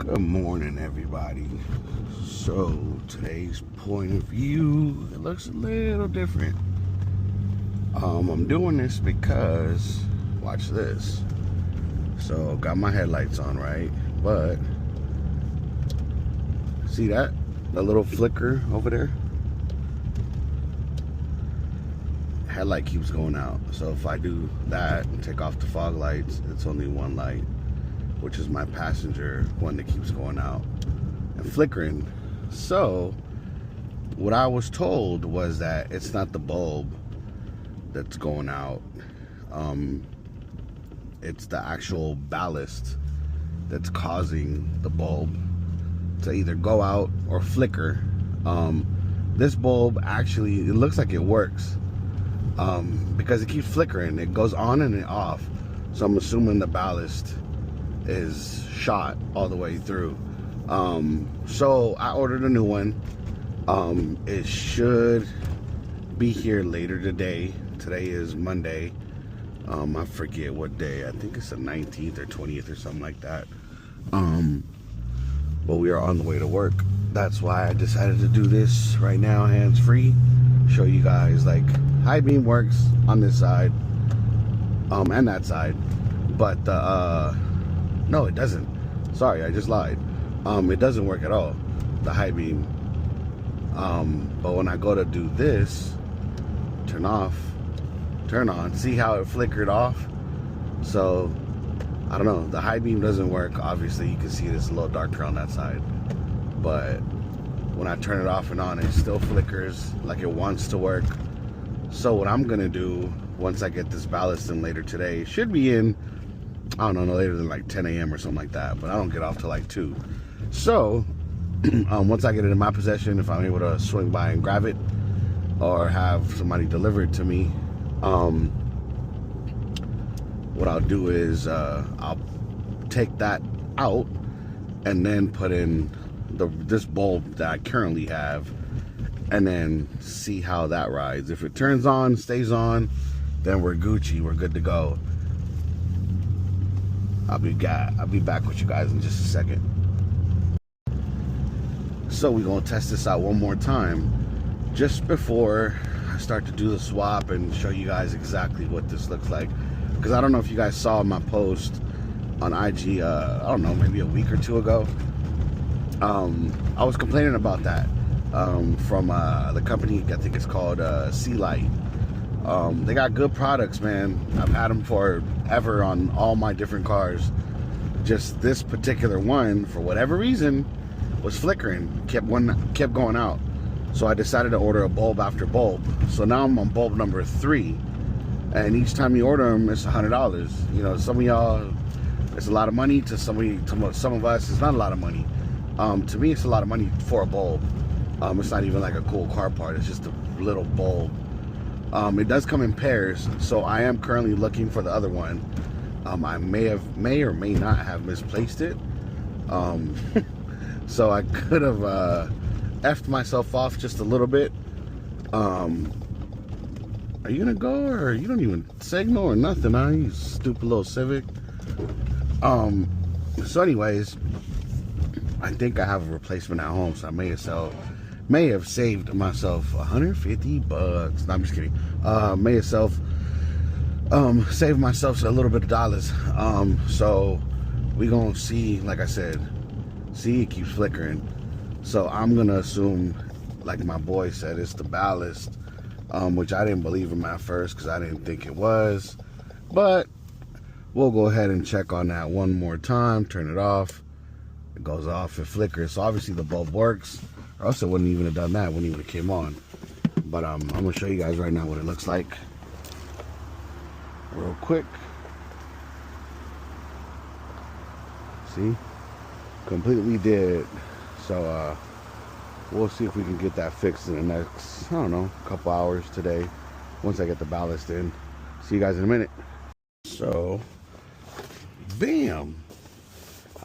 Good morning, everybody. So today's point of view, it looks a little different. I'm doing this because, watch this. So got my headlights on, right? But see that? The little flicker over there? Headlight keeps going out. So if I do that and take off the fog lights, it's only one light, which is my passenger one that keeps going out and flickering. So what I was told was that it's not the bulb that's going out, it's the actual ballast that's causing the bulb to either go out or flicker. This bulb actually, it looks like it works, because it keeps flickering. It goes on and off, so I'm assuming the ballast is shot all the way through. So I ordered a new one. It should be here later today. Today is Monday. I forget what day. I think it's the 19th or 20th or something like that. But we are on the way to work. That's why I decided to do this right now, hands-free. Show you guys like high beam works on this side, and that side. But no, it doesn't. Sorry, I just lied. It doesn't work at all, the high beam. But when I go to do this, turn off, turn on, see how it flickered off? So, I don't know, the high beam doesn't work. Obviously, you can see it's a little darker on that side. But when I turn it off and on, it still flickers like it wants to work. So what I'm gonna do, once I get this ballast in later today, should be in, I don't know, no later than like 10 a.m. or something like that, but I don't get off till like 2. So, once I get it in my possession, if I'm able to swing by and grab it, or have somebody deliver it to me, what I'll do is, I'll take that out and then put in this bulb that I currently have, and then see how that rides. If it turns on, stays on, then we're Gucci, we're good to go. I'll be back with you guys in just a second. So we're gonna test this out one more time just before I start to do the swap and show you guys exactly what this looks like. Because I don't know if you guys saw my post on IG, I don't know, maybe a week or two ago. I was complaining about that from the company, I think it's called Headlight. They got good products, man. I've had them forever on all my different cars. Just this particular one, for whatever reason, was flickering, kept going out. So I decided to order a bulb after bulb. So now I'm on bulb number 3, and each time you order them, it's $100. You know, some of y'all, it's a lot of money. To some of us, it's not a lot of money. To me, it's a lot of money for a bulb. It's not even like a cool car part. It's just a little bulb. It does come in pairs, so I am currently looking for the other one. I may or may not have misplaced it. So I could have effed myself off just a little bit. Are you gonna go, or you don't even signal or nothing, huh? You stupid little Civic. So anyways, I think I have a replacement at home, so I may have saved myself $150. No, I'm just kidding. May have saved myself a little bit of dollars. So we gonna see, like I said, see, it keeps flickering. So I'm gonna assume, like my boy said, it's the ballast, which I didn't believe him at first because I didn't think it was. But we'll go ahead and check on that one more time. Turn it off. It goes off, it flickers. So obviously the bulb works, or else it wouldn't even have done that, wouldn't even have came on. But I'm gonna show you guys right now what it looks like real quick. See, completely dead. So we'll see if we can get that fixed in the next, I don't know, couple hours today, once I get the ballast in. See you guys in a minute. So bam,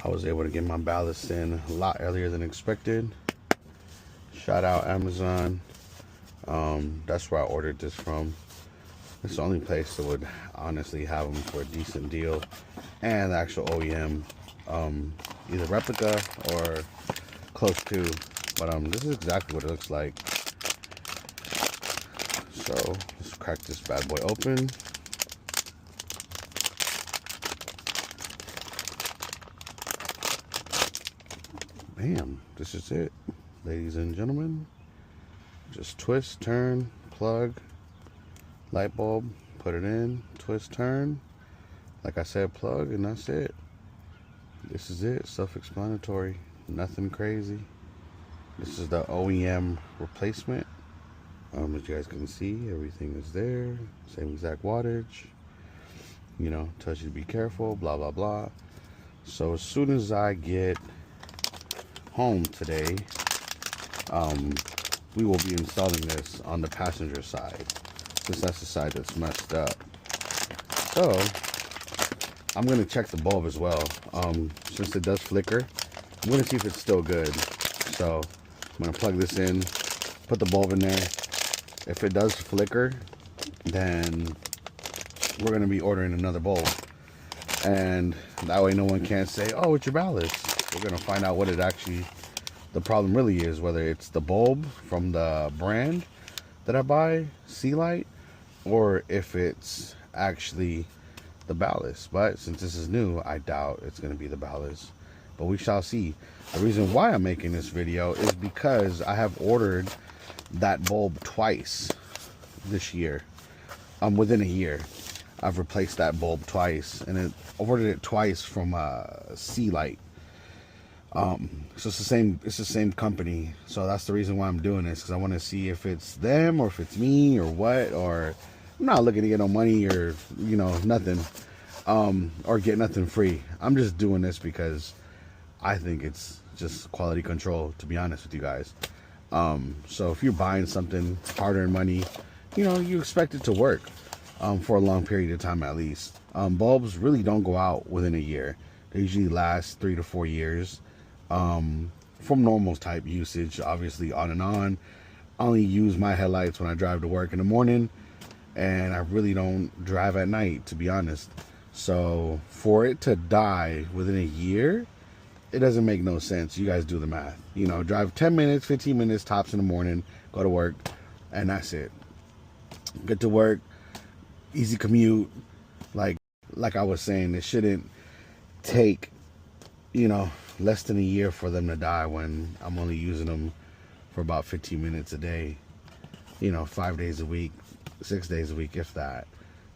I was able to get my ballast in a lot earlier than expected. Shout out Amazon. That's where I ordered this from. It's the only place that would honestly have them for a decent deal, and the actual OEM either replica or close to. But this is exactly what it looks like. So let's crack this bad boy open. Bam, this is it, ladies and gentlemen. Just twist, turn, plug, light bulb, put it in, twist, turn. Like I said, plug, and that's it. This is it, self-explanatory, nothing crazy. This is the OEM replacement. As you guys can see, everything is there, same exact wattage. You know, tells you to be careful, blah, blah, blah. So as soon as I get home today, we will be installing this on the passenger side, since that's the side that's messed up. So I'm gonna check the bulb as well. Since it does flicker, I'm gonna see if it's still good. So I'm gonna plug this in, put the bulb in there. If it does flicker, then we're gonna be ordering another bulb, and that way no one can say, oh, it's your ballast. We're gonna find out what it actually, the problem really is, whether it's the bulb from the brand that I buy, Sealight, or if it's actually the ballast. But since this is new, I doubt it's going to be the ballast, but we shall see. The reason why I'm making this video is because I have ordered that bulb twice this year. Within a year, I've replaced that bulb twice, and I ordered it twice from Sealight. So it's the same company. So that's the reason why I'm doing this, because I want to see if it's them or if it's me or what. Or I'm not looking to get no money or, you know, nothing, or get nothing free. I'm just doing this because I think it's just quality control, to be honest with you guys. So if you're buying something, hard-earned money, you know, you expect it to work for a long period of time at least. Bulbs really don't go out within a year. They usually last 3 to 4 years. From normal type usage, obviously on and on. I only use my headlights when I drive to work in the morning, and I really don't drive at night, to be honest. So for it to die within a year, it doesn't make no sense. You guys do the math. You know, drive 10 minutes, 15 minutes tops in the morning, go to work, and that's it. Get to work, easy commute. Like I was saying, it shouldn't take, you know, less than a year for them to die when I'm only using them for about 15 minutes a day, you know, 5 days a week, 6 days a week, if that.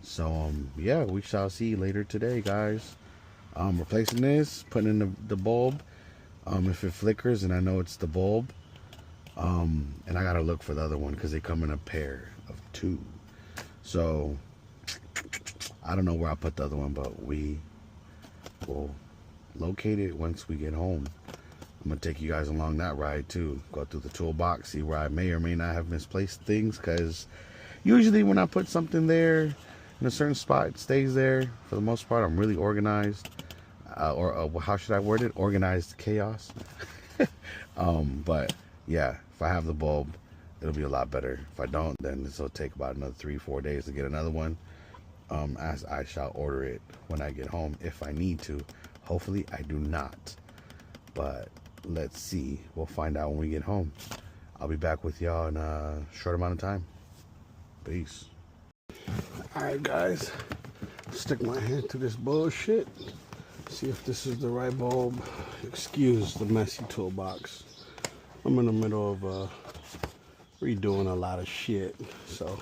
So yeah, we shall see later today, guys. Replacing this, putting in the bulb. If it flickers and I know it's the bulb, and I gotta look for the other one because they come in a pair of 2. So I don't know where I put the other one, but we will locate it once we get home. I'm gonna take you guys along that ride too, go through the toolbox, see where I may or may not have misplaced things, because usually when I put something there in a certain spot, it stays there. For the most part, I'm really organized, or how should I word it, organized chaos. But yeah, if I have the bulb, it'll be a lot better. If I don't, then this will take about another 3-4 days to get another one, as I shall order it when I get home if I need to. Hopefully I do not, but let's see. We'll find out when we get home. I'll be back with y'all in a short amount of time. Peace. Alright guys, stick my hand through this bullshit, see if this is the right bulb. Excuse the messy toolbox. I'm in the middle of redoing a lot of shit, so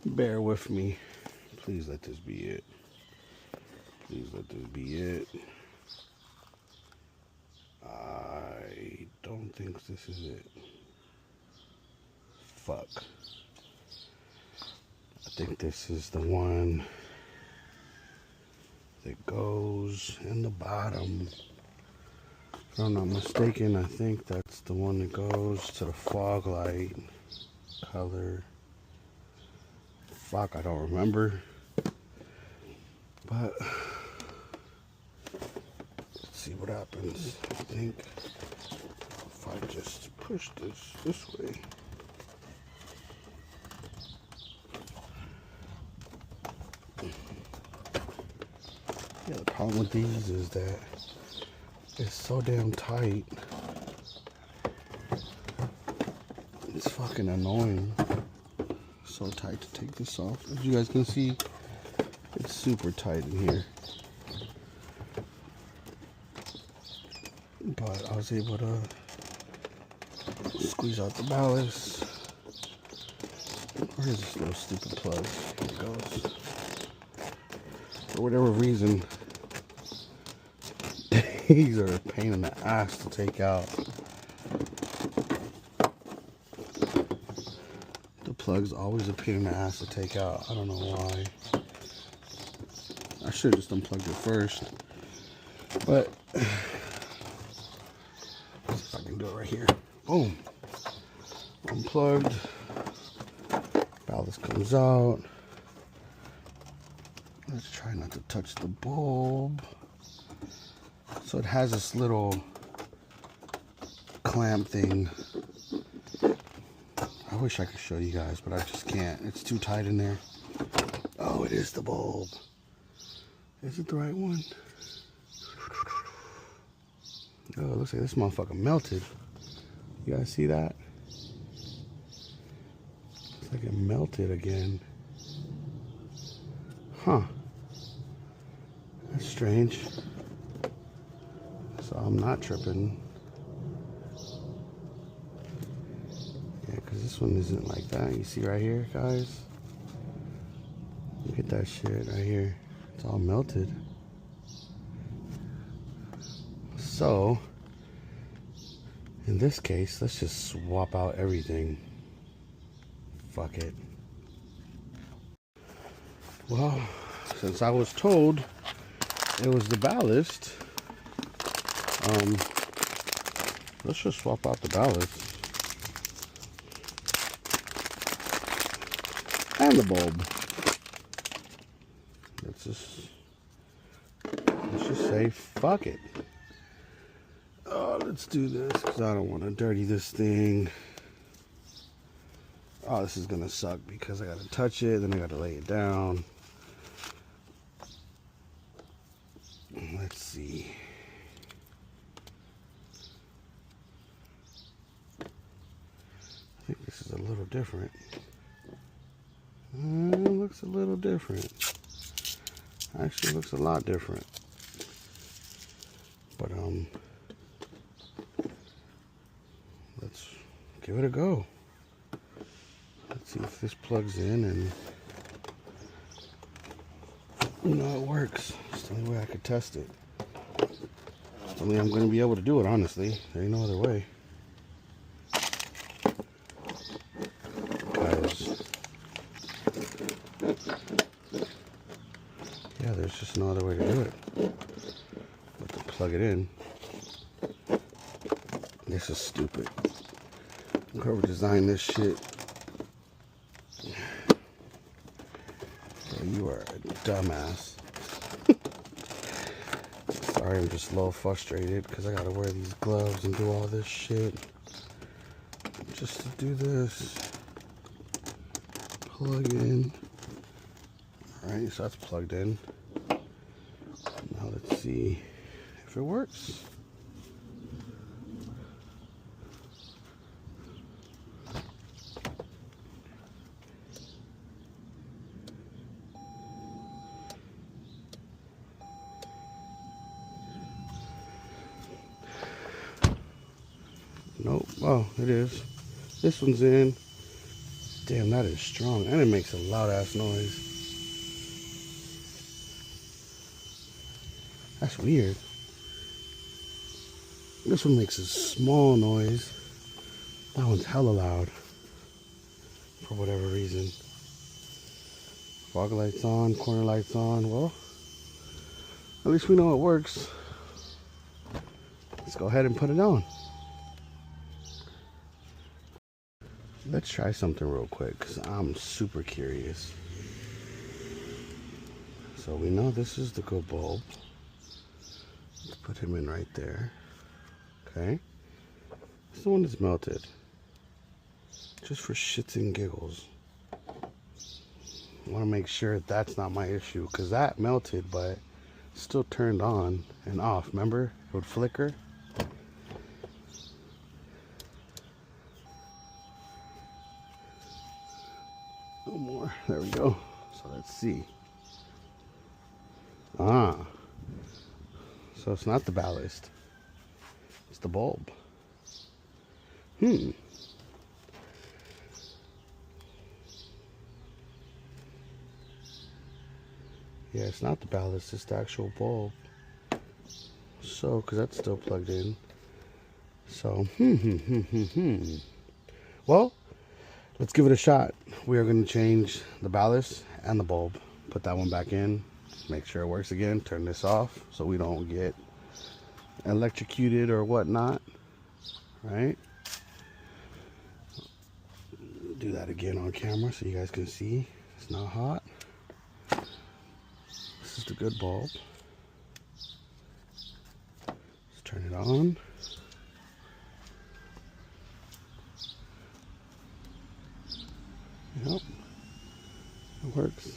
bear with me. Please let this be it. Please let this be it. I don't think this is it. Fuck. I think this is the one that goes in the bottom. If I'm not mistaken, I think that's the one that goes to the fog light color. Fuck, I don't remember. But let's see what happens. I think if I just push this way. Yeah, the problem with these is that is so damn tight. It's fucking annoying. So tight to take this off. As you guys can see, it's super tight in here. But I was able to squeeze out the ballast. Where is this little stupid plug? Here it goes. For whatever reason, these are a pain in the ass to take out. The plug's always a pain in the ass to take out. I don't know why. I should have just unplugged it first. But let's see if I can do it right here. Boom. Unplugged. Ballast comes out. Let's try not to touch the bulb. So it has this little clamp thing. I wish I could show you guys, but I just can't. It's too tight in there. Oh, it is the bulb. Is it the right one? Oh, it looks like this motherfucker melted. You guys see that? It's like it melted again. Huh. That's strange. So I'm not tripping. Yeah, because this one isn't like that. You see right here, guys? Look at that shit right here. It's all melted. So, in this case, let's just swap out everything. Fuck it. Well, since I was told it was the ballast, let's just swap out the ballast and the bulb. Let's just say fuck it. Oh, let's do this because I don't want to dirty this thing. Oh, this is gonna suck because I gotta touch it, then I gotta lay it down. Let's see. I think this is a little different. It looks a little different. Actually, looks a lot different. But let's give it a go. Let's see if this plugs in and it works. It's the only way I could test it. It's the only way I'm going to be able to do it, honestly. There ain't no other way. Because, yeah, there's just no other way to do it but to plug it in. This is stupid. Whoever designed this shit, you are a dumbass. Sorry, I'm just a little frustrated because I gotta wear these gloves and do all this shit just to do this. Plug in. Alright, so that's plugged in. Now let's see if it works. Nope. Oh, it is. This one's in. Damn, that is strong. And it makes a loud ass noise. That's weird. This one makes a small noise. That one's hella loud. For whatever reason. Fog lights on, corner lights on. Well, at least we know it works. Let's go ahead and put it on. Let's try something real quick because I'm super curious. So we know this is the good bulb. Let's put him in right there. Okay. This is the one that's melted. Just for shits and giggles. I want to make sure that's not my issue because that melted, but it's still turned on and off. Remember, it would flicker. No more. There we go. So let's see. Ah, so it's not the ballast, it's the bulb. Yeah, it's not the ballast, it's the actual bulb. So, because that's still plugged in. So, well, let's give it a shot. We are going to change the ballast and the bulb. Put that one back in. Make sure it works again. Turn this off so we don't get electrocuted or whatnot. Right? Do that again on camera so you guys can see it's not hot. This is the good bulb. Let's turn it on. Yep, it works.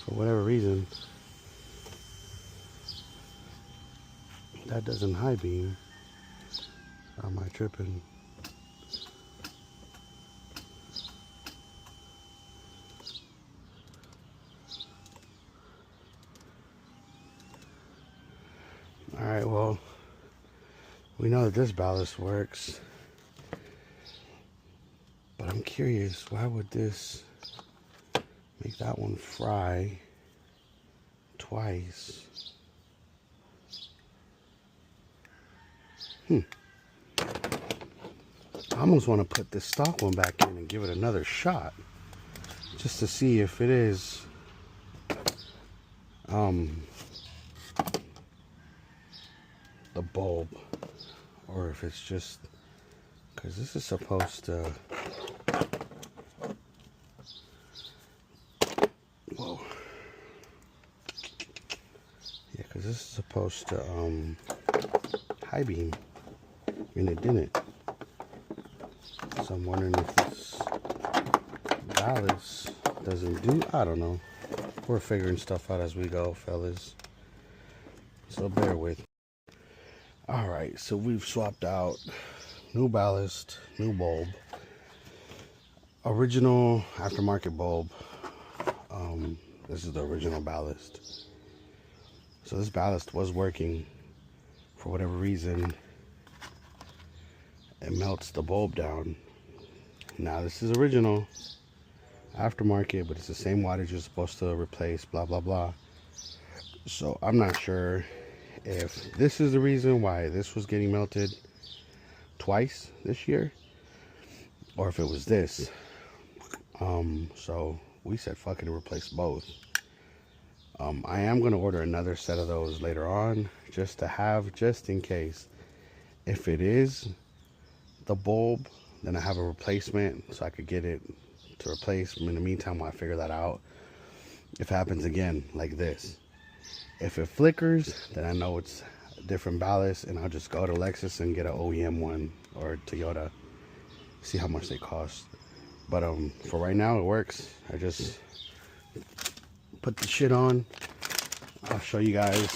For whatever reason, that doesn't high beam. Or am I tripping? Alright, well, we know that this ballast works. But I'm curious, why would this make that one fry twice? I almost want to put this stock one back in and give it another shot, just to see if it is the bulb, or if it's just, because this is supposed to, whoa, yeah, because this is supposed to high beam, and it didn't. So I'm wondering if this ballast doesn't do, I don't know. We're figuring stuff out as we go, fellas, so bear with. Alright, so we've swapped out new ballast, new bulb, original aftermarket bulb. This is the original ballast. So this ballast was working. For whatever reason, it melts the bulb down. Now this is original aftermarket, but it's the same wattage you're supposed to replace, blah blah blah. So I'm not sure if this is the reason why this was getting melted twice this year, or if it was this. So we said fuck it and replace both. I am going to order another set of those later on, just to have, just in case. If it is the bulb, then I have a replacement, so I could get it to replace. In the meantime, while I figure that out, if it happens again like this, if it flickers, then I know it's a different ballast, and I'll just go to Lexus and get an OEM one, or Toyota, see how much they cost. But for right now, it works. I just put the shit on. I'll show you guys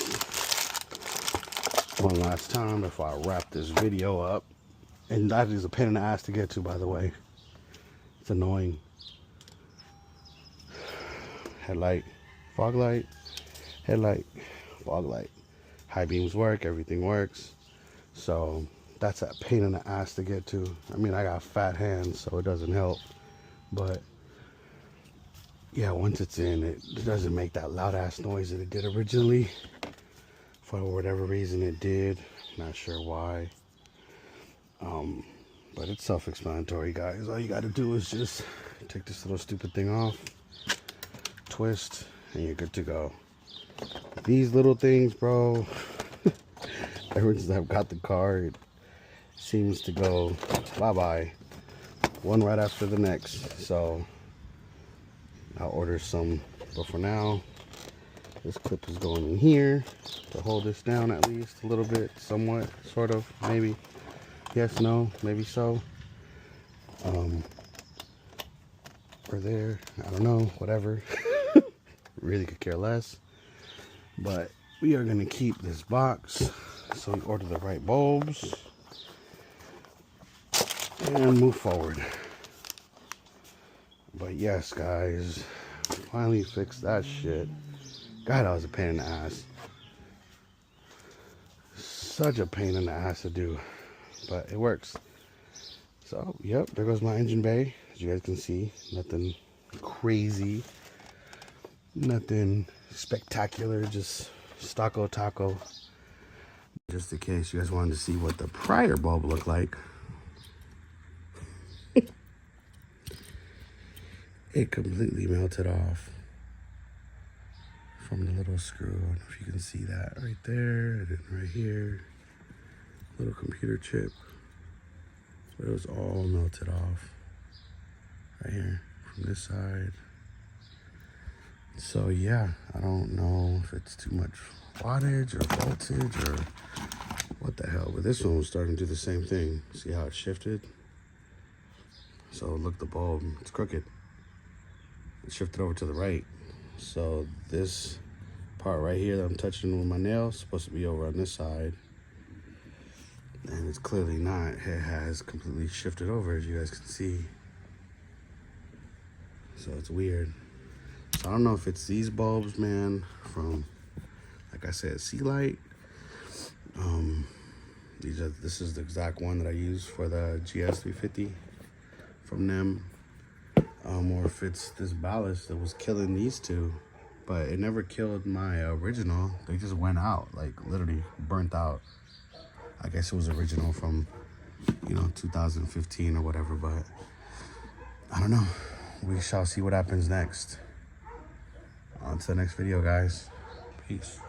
one last time before I wrap this video up. And that is a pain in the ass to get to, by the way. It's annoying. Headlight, fog light, headlight, fog light. High beams work, everything works. So that's a pain in the ass to get to. I mean, I got fat hands, so it doesn't help. But yeah, once it's in, it doesn't make that loud ass noise that it did originally. For whatever reason it did. Not sure why. But it's self-explanatory, guys. All you gotta do is just take this little stupid thing off, twist, and you're good to go. These little things, bro, ever since I've got the car, it seems to go bye-bye, one right after the next. So I'll order some, but for now, this clip is going in here to hold this down at least a little bit, somewhat, sort of, maybe. Yes, no, maybe so. or there. I don't know, whatever. Really could care less. But we are gonna keep this box so we order the right bulbs and move forward. But yes, guys, finally fixed that shit. God, that was a pain in the ass. Such a pain in the ass to do, but it works. So, yep, there goes my engine bay. As you guys can see, nothing crazy, nothing spectacular, just stocko taco. Just in case you guys wanted to see what the prior bulb looked like. It completely melted off from the little screw. I don't know if you can see that right there and right here. Little computer chip. But it was all melted off right here from this side. So yeah, I don't know if it's too much wattage or voltage or what the hell, but this one was starting to do the same thing. See how it shifted? So look, the bulb, it's crooked. It shifted over to the right. So this part right here that I'm touching with my nail is supposed to be over on this side. And it's clearly not. It has completely shifted over, as you guys can see. So it's weird. So I don't know if it's these bulbs, man, from, like I said, Sea Light. This is the exact one that I use for the Gs350 from them. Or if it's this ballast that was killing these two, but it never killed my original. They just went out, like literally burnt out. I guess it was original from, 2015 or whatever, but I don't know. We shall see what happens next. On to the next video, guys. Peace.